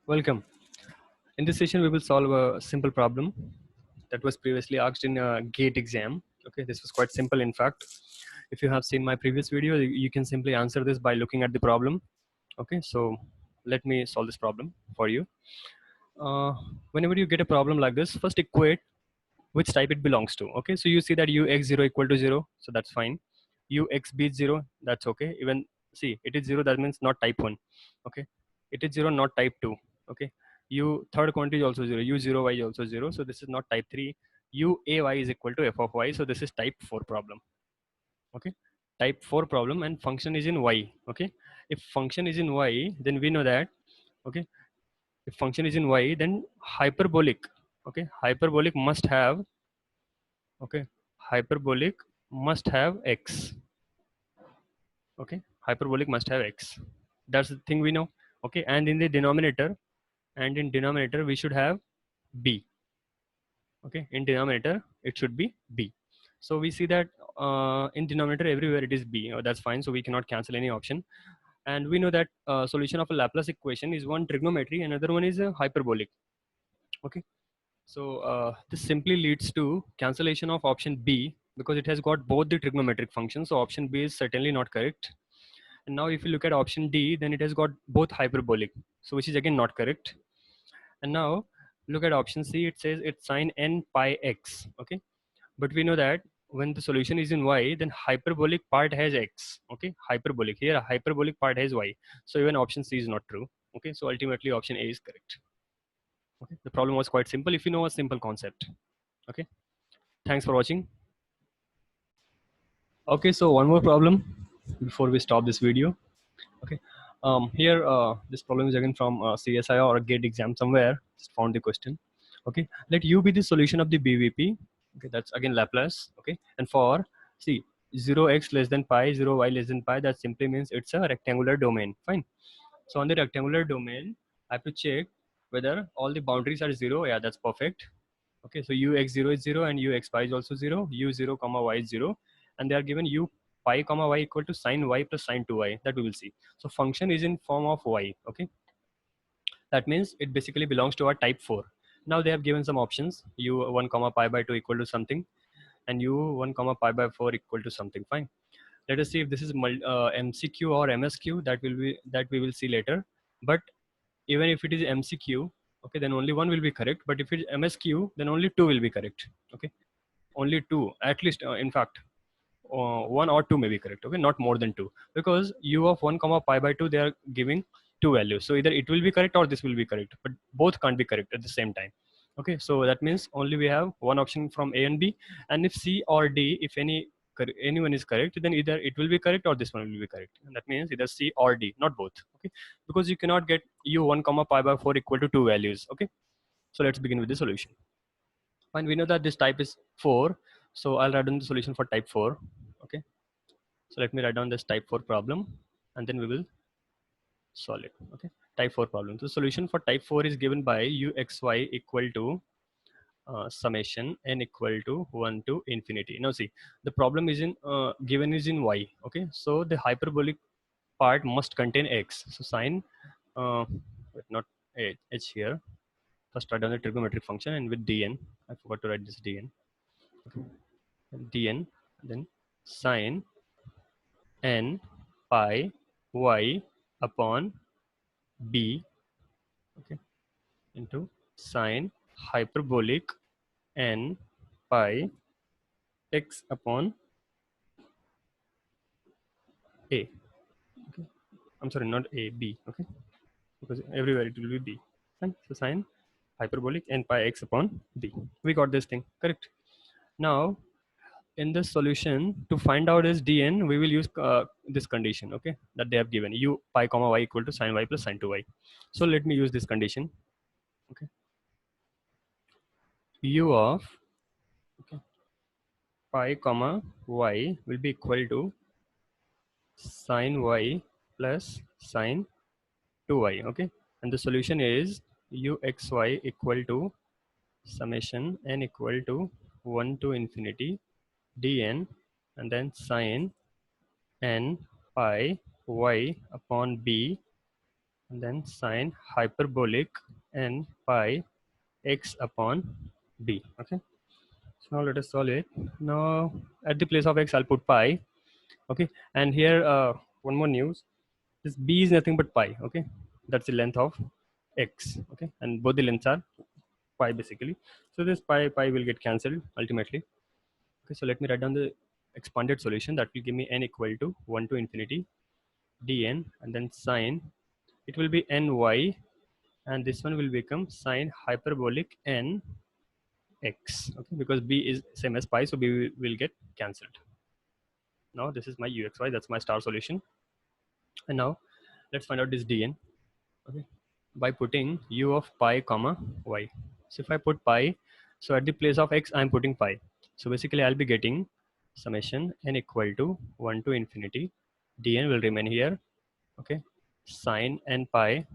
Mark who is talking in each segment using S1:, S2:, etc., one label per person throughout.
S1: Welcome. In this session, we will solve a simple problem that was previously asked in a GATE exam. Okay, this was quite simple. In fact, if you have seen my previous video, you can simply answer this by looking at the problem. Okay, so let me solve this problem for you. Whenever you get a problem like this, first equate which type it belongs to. Okay, so you see that ux0 equal to 0, so that's fine. Uxb is 0, that's okay. Even see, it is 0, that means not type 1. Okay, it is 0, not type 2. Okay, u third quantity is also 0, u0y is also 0, so this is not type 3. Uay is equal to f of y, so this is type 4 problem. Okay, type 4 problem, and function is in y. Okay, if function is in y, then we know that, okay, if function is in y, then hyperbolic, okay, hyperbolic must have, okay, hyperbolic must have x. Okay, hyperbolic must have x, that's the thing we know. Okay, and in the denominator, we should have b. Okay, in denominator it should be b. So we see that in denominator everywhere it is b. That's fine, so we cannot cancel any option. And we know that solution of a Laplace equation is one trigonometry, another one is a hyperbolic. Okay, so this simply leads to cancellation of option B because it has got both the trigonometric functions. So option B is certainly not correct. And now if you look at option D, then it has got both hyperbolic, so which is again not correct. And now look at option C, it says it's sine n pi x. Okay, but we know that when the solution is in y, then hyperbolic part has x. Okay, hyperbolic, here a hyperbolic part has y, so even option C is not true. Okay, so ultimately option A is correct. Okay, the problem was quite simple if you know a simple concept. Okay, thanks for watching. Okay, so one more problem before we stop this video. Okay, here this problem is again from CSI or a GATE exam somewhere. Just found the question. Okay, let U be the solution of the BVP. Okay, that's again Laplace. Okay, and for see 0x less than pi, 0y less than pi, that simply means it's a rectangular domain. Fine. So on the rectangular domain, I have to check whether all the boundaries are 0. Yeah, that's perfect. Okay, so ux0 is 0 and ux pi is also 0, u0 comma y is 0, and they are given u pi comma y equal to sine y plus sine 2y, that we will see. So function is in form of y. Okay, that means it basically belongs to our type 4. Now they have given some options, u1 comma pi by 2 equal to something, and u1 comma pi by 4 equal to something. Fine, let us see if this is MCQ or MSQ, that we will see later. But even if it is MCQ, okay, then only one will be correct, but if it is MSQ, then only two will be correct. Okay, only two at least, in fact one or two may be correct. Okay, not more than two, because u of 1 comma pi by 2, they are giving two values, so either it will be correct or this will be correct, but both can't be correct at the same time. Okay, so that means only we have one option from A and B, and if C or D, if anyone is correct, then either it will be correct or this one will be correct, and that means either C or D, not both. Okay, because you cannot get u1 comma pi by 4 equal to two values. Okay, so let's begin with the solution. Fine, we know that this type is 4, so I'll write down the solution for type 4. Okay, so let me write down this type 4 problem, and then we will solve it. Okay, type 4 problem. So the solution for type 4 is given by uxy equal to summation n equal to 1 to infinity. Now see, the problem is in given is in y. Okay, so the hyperbolic part must contain x. So sine wait, not h here. First write down the trigonometric function, and with dn, I forgot to write this dn. Okay, dn, then sine n pi y upon b, okay, into sine hyperbolic n pi x upon a. Okay, I'm sorry, not a, b. Okay, because everywhere it will be b. Fine. So sine hyperbolic n pi x upon b. We got this thing correct. Now in this solution, to find out this dn, we will use this condition, okay, that they have given u pi comma y equal to sine y plus sine 2y. So let me use this condition. Okay, u of, okay, pi comma y will be equal to sine y plus sine 2y. Okay, and the solution is uxy equal to summation n equal to 1 to infinity dn, and then sine n pi y upon b and then sine hyperbolic n pi x upon b. Okay, so now let us solve it. Now at the place of x I'll put pi. Okay, and here one more news, this b is nothing but pi. Okay, that's the length of x. Okay, and both the lengths are pi basically, so this pi will get cancelled ultimately. Okay, so let me write down the expanded solution. That will give me n equal to 1 to infinity dn, and then sine, it will be ny, and this one will become sine hyperbolic n x. Okay, because b is same as pi, so b will get cancelled. Now this is my uxy, that's my star solution. And now let's find out this dn. Okay, by putting u of pi comma y. So if I put pi, so at the place of x I'm putting pi, so basically I'll be getting summation n equal to 1 to infinity dn will remain here. Okay, sine n pi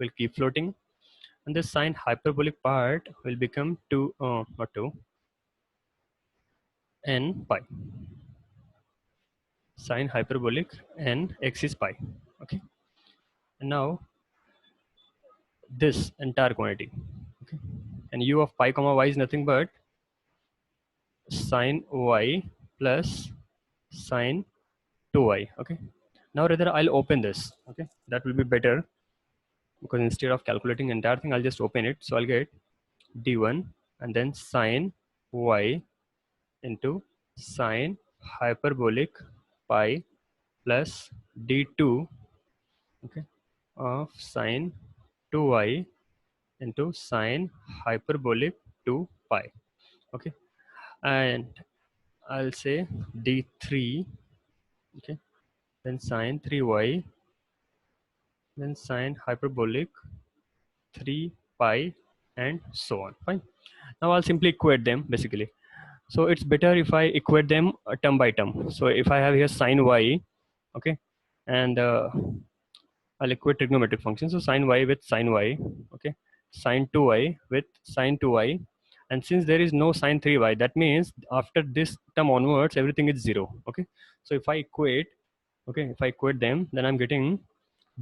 S1: will keep floating, and the sine hyperbolic part will become 2 not 2 n pi, sine hyperbolic n x is pi. Okay, and now this entire quantity, okay, and u of pi comma y is nothing but sine y plus sine 2y. Okay, now rather I'll open this. Okay, that will be better, because instead of calculating entire thing I'll just open it. So I'll get d1 and then sine y into sine hyperbolic pi plus d2, okay, of sine 2y into sine hyperbolic 2 pi. Okay, and I'll say d3, okay, then sine 3y, then sine hyperbolic 3 pi, and so on. Fine. Now I'll simply equate them basically. So it's better if I equate them term by term. So if I have here sine y, okay, and I'll equate trigonometric function. So sine y with sine y, okay, sine 2y with sine 2y, and since there is no sine 3y, that means after this term onwards everything is 0. Okay, so if I equate, okay, if I equate them, then I'm getting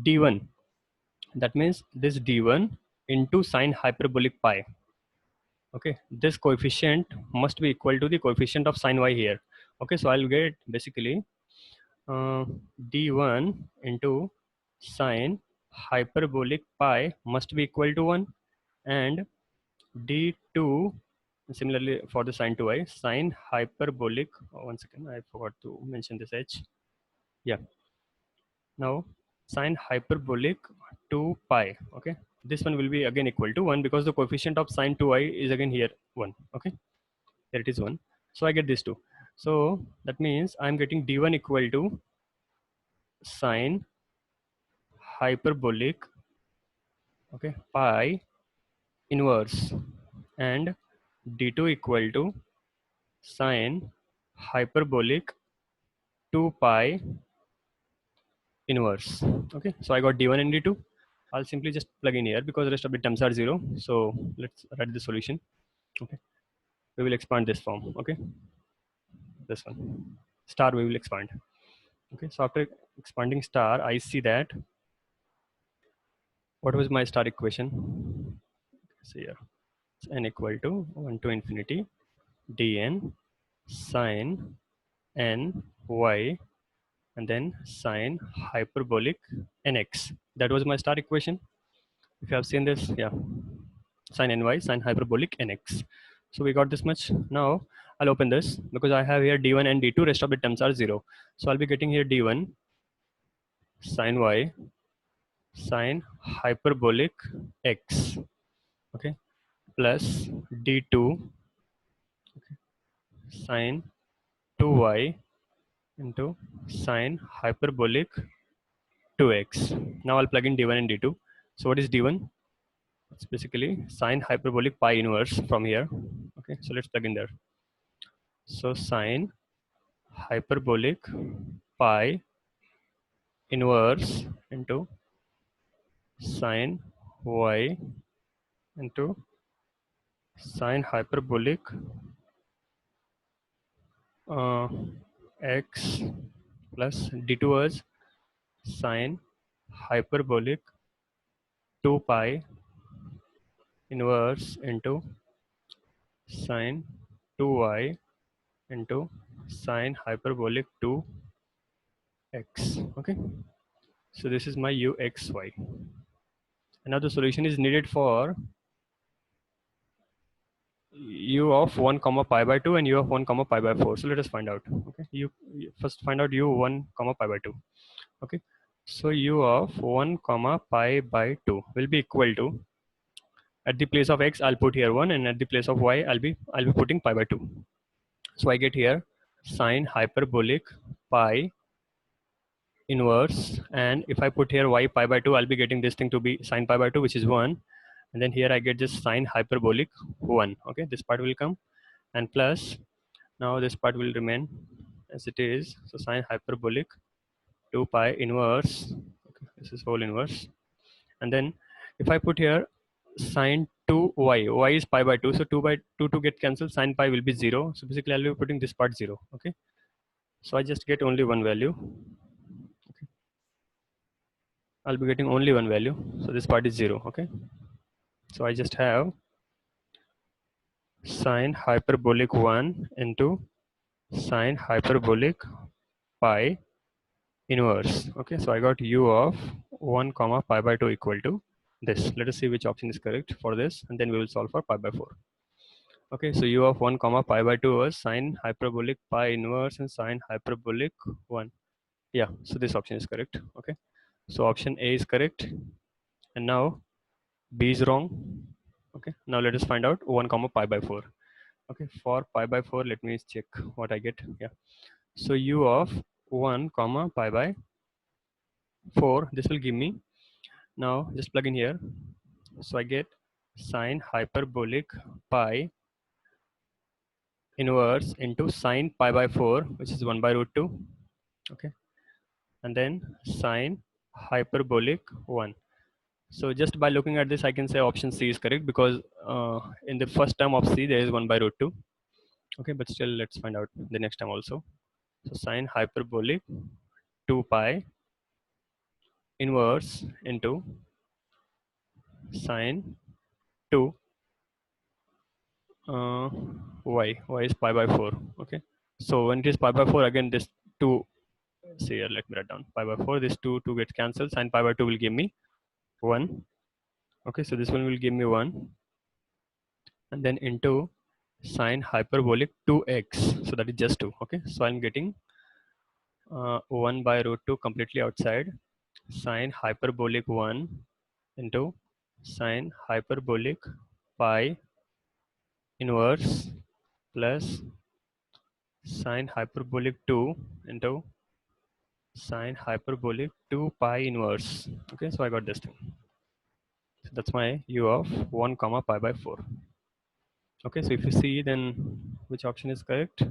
S1: d1, that means this d1 into sine hyperbolic pi. Okay, this coefficient must be equal to the coefficient of sine y here. Okay, so I'll get basically d1 into sine hyperbolic pi must be equal to 1, and d2 similarly for the sine 2y, sine hyperbolic, one second, I forgot to mention this h. Yeah, now sine hyperbolic 2 pi. Okay, this one will be again equal to 1, because the coefficient of sine 2y is again here 1. Okay, here it is 1, so I get this 2. So that means I'm getting d1 equal to sine hyperbolic, okay, pi inverse, and d2 equal to sine hyperbolic 2 pi inverse. Okay, so I got d1 and d2. I'll simply just plug in here because the rest of the terms are 0. So let's write the solution. Okay, we will expand this form. Okay, this one star we will expand. Okay, so after expanding star, I see that what was my star equation? So here it's n equal to 1 to infinity dn sine n y and then sine hyperbolic nx. That was my star equation. If you have seen this, yeah, sine ny sine hyperbolic nx. So we got this much. Now I'll open this because I have here d1 and d2, rest of the terms are 0. So I'll be getting here d1 sine y sine hyperbolic x, okay, plus d2 sine 2y into sine hyperbolic 2x. Now I'll plug in d1 and d2. So what is d1? It's basically sine hyperbolic pi inverse from here. Okay, so let's plug in there. So sine hyperbolic pi inverse into sine y into sine hyperbolic uh, x plus d2 was sine hyperbolic 2 pi inverse into sine 2y into sine hyperbolic 2x. Okay, so this is my uxy. And now the solution is needed for u of 1 comma pi by 2 and u of 1 comma pi by 4. So let us find out. Okay, you first find out u 1 comma pi by 2. Okay, so u of 1 comma pi by 2 will be equal to, at the place of x I'll put here 1, and at the place of y I'll be putting pi by 2. So I get here sine hyperbolic pi inverse, and if I put here y pi by 2, I'll be getting this thing to be sine pi by 2, which is 1, and then here I get just sine hyperbolic 1. Okay, this part will come, and plus now this part will remain as it is. So sine hyperbolic 2 pi inverse, okay, this is whole inverse, and then if I put here sine 2y, y is pi by 2, so 2 by 2 to get cancelled, sine pi will be 0, so basically I'll be putting this part 0. Okay, so I just get only one value. Okay, I'll be getting only one value, so this part is 0. Okay, so I just have sine hyperbolic 1 into sine hyperbolic pi inverse. Okay, so I got u of 1 comma pi by 2 equal to this. Let us see which option is correct for this, and then we will solve for pi by 4. Okay, so u of 1 comma pi by 2 was sine hyperbolic pi inverse and sine hyperbolic 1. Yeah, so this option is correct. Okay, so option A is correct, and now B is wrong. Okay, now let us find out 1 comma pi by 4. Okay, for pi by 4, let me check what I get. Yeah, so u of 1 comma pi by 4, this will give me, now just plug in here, so I get sine hyperbolic pi inverse into sine pi by 4, which is 1 by root 2. Okay, and then sine hyperbolic 1. So just by looking at this, I can say option C is correct, because in the first term of C there is 1 by root 2. Okay, but still let's find out the next term also. So sine hyperbolic 2 pi inverse into sine 2 y is pi by 4. Okay, so when it is pi by 4, again this 2, see here, let me write down pi by 4, this 2 gets cancelled, sine pi by 2 will give me 1. Okay, so this one will give me 1, and then into sine hyperbolic 2x, so that is just 2. Okay, so I'm getting 1 by root 2 completely outside, sine hyperbolic 1 into sine hyperbolic pi inverse plus sine hyperbolic 2 into sine hyperbolic 2 pi inverse. Okay, so I got this thing. So that's my u of 1 comma pi by 4. Okay, so if you see, then which option is correct?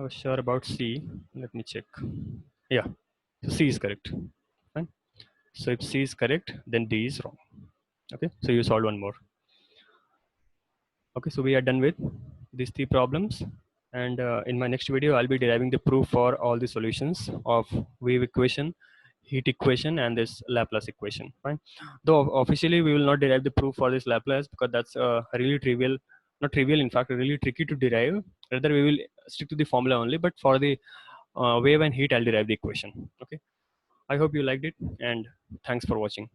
S1: Sure about C. Let me check. Yeah, so C is correct. Fine. So if C is correct, then D is wrong. Okay, so you solved one more. Okay, so we are done with these 3 problems, and in my next video I'll be deriving the proof for all the solutions of wave equation, heat equation, and this Laplace equation. Fine, though officially we will not derive the proof for this Laplace, because that's really trivial, not trivial, in fact really tricky to derive. Rather we will stick to the formula only, but for the wave and heat I'll derive the equation. Okay, I hope you liked it, and thanks for watching.